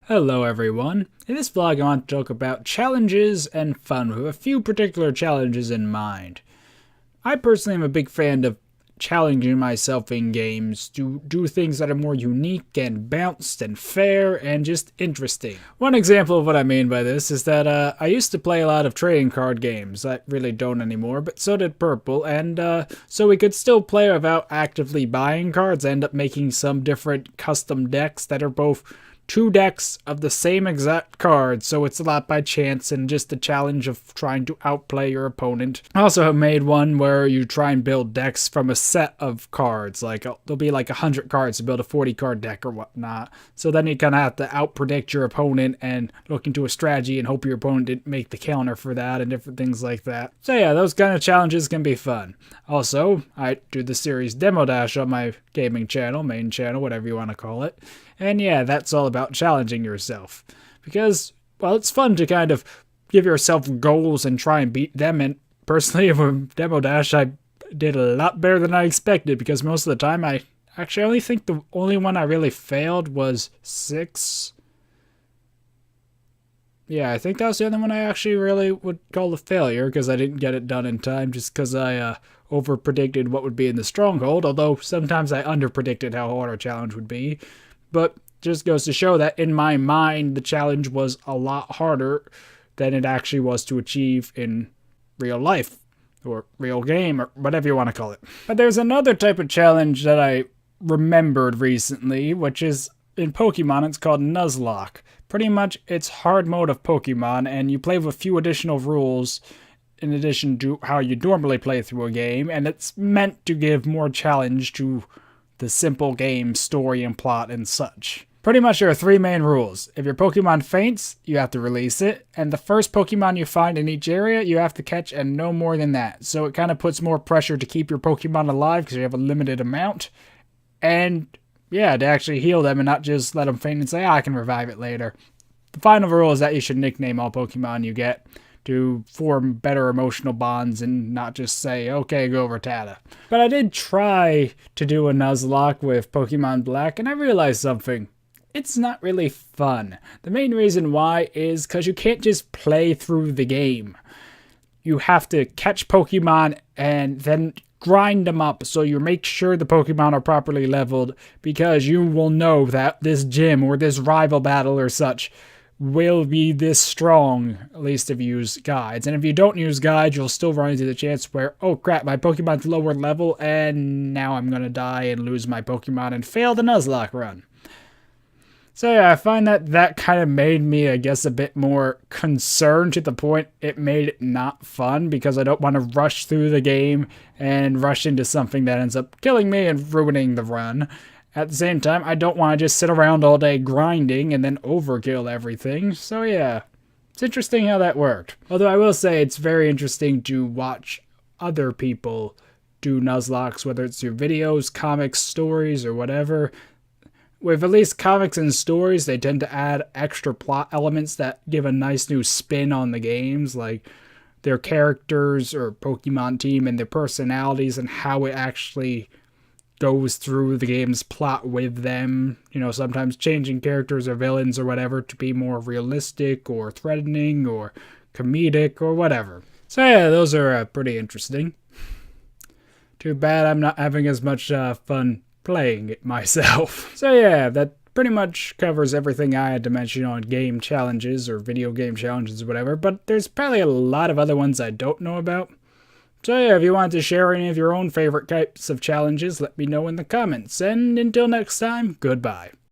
Hello everyone. In this vlog I want to talk about challenges and fun with a few particular challenges in mind. I personally am a big fan of challenging myself in games to do things that are more unique and balanced and fair and just interesting. One example of what I mean by this is that I used to play a lot of trading card games. I really don't anymore, but so did Purple, and so we could still play without actively buying cards. I end up making some different custom decks that are both two decks of the same exact card, so it's a lot by chance and just the challenge of trying to outplay your opponent. I also have made one where you try and build decks from a set of cards, like there'll be like 100 cards to build a 40 card deck or whatnot, so then you kind of have to outpredict your opponent and look into a strategy and hope your opponent didn't make the counter for that and different things like that. So yeah, those kind of challenges can be fun. Also, I do the series Demo Dash on my gaming channel, main channel, whatever you want to call it. And yeah, that's all about challenging yourself. Because, well, it's fun to kind of give yourself goals and try and beat them. And personally, with Demo Dash, I did a lot better than I expected. Because most of the time, I only think the only one I really failed was 6. Yeah, I think that was the only one I actually really would call a failure. Because I didn't get it done in time. Just because I over-predicted what would be in the stronghold. Although, sometimes I under-predicted how hard a challenge would be. But just goes to show that in my mind, the challenge was a lot harder than it actually was to achieve in real life or real game or whatever you want to call it. But there's another type of challenge that I remembered recently, which is in Pokemon, it's called Nuzlocke. Pretty much it's hard mode of Pokemon, and you play with a few additional rules in addition to how you normally play through a game, and it's meant to give more challenge to the simple game story and plot and such. Pretty much there are 3 main rules. If your Pokemon faints, you have to release it, and the first Pokemon you find in each area, you have to catch, and no more than that. So it kind of puts more pressure to keep your Pokemon alive because you have a limited amount, and yeah, to actually heal them and not just let them faint and say, I can revive it later. The final rule is that you should nickname all Pokemon you get to form better emotional bonds and not just say, okay, go Rattata. But I did try to do a Nuzlocke with Pokemon Black, and I realized something. It's not really fun. The main reason why is because you can't just play through the game. You have to catch Pokemon and then grind them up so you make sure the Pokemon are properly leveled, because you will know that this gym or this rival battle or such will be this strong, at least if you use guides. And if you don't use guides, you'll still run into the chance where, oh crap, my Pokemon's lower level, and now I'm gonna die and lose my Pokemon and fail the Nuzlocke run. So yeah, I find that kind of made me, I guess, a bit more concerned, to the point it made it not fun, because I don't want to rush through the game and rush into something that ends up killing me and ruining the run. At the same time, I don't want to just sit around all day grinding and then overkill everything. So yeah, it's interesting how that worked. Although I will say it's very interesting to watch other people do Nuzlockes, whether it's through videos, comics, stories, or whatever. With at least comics and stories, they tend to add extra plot elements that give a nice new spin on the games, like their characters or Pokemon team and their personalities and how it actually goes through the game's plot with them, you know, sometimes changing characters or villains or whatever to be more realistic or threatening or comedic or whatever. So yeah, those are pretty interesting. Too bad I'm not having as much fun playing it myself. So yeah, that pretty much covers everything I had to mention on game challenges or video game challenges or whatever, but there's probably a lot of other ones I don't know about. So yeah, if you want to share any of your own favorite types of challenges, let me know in the comments. And until next time, goodbye.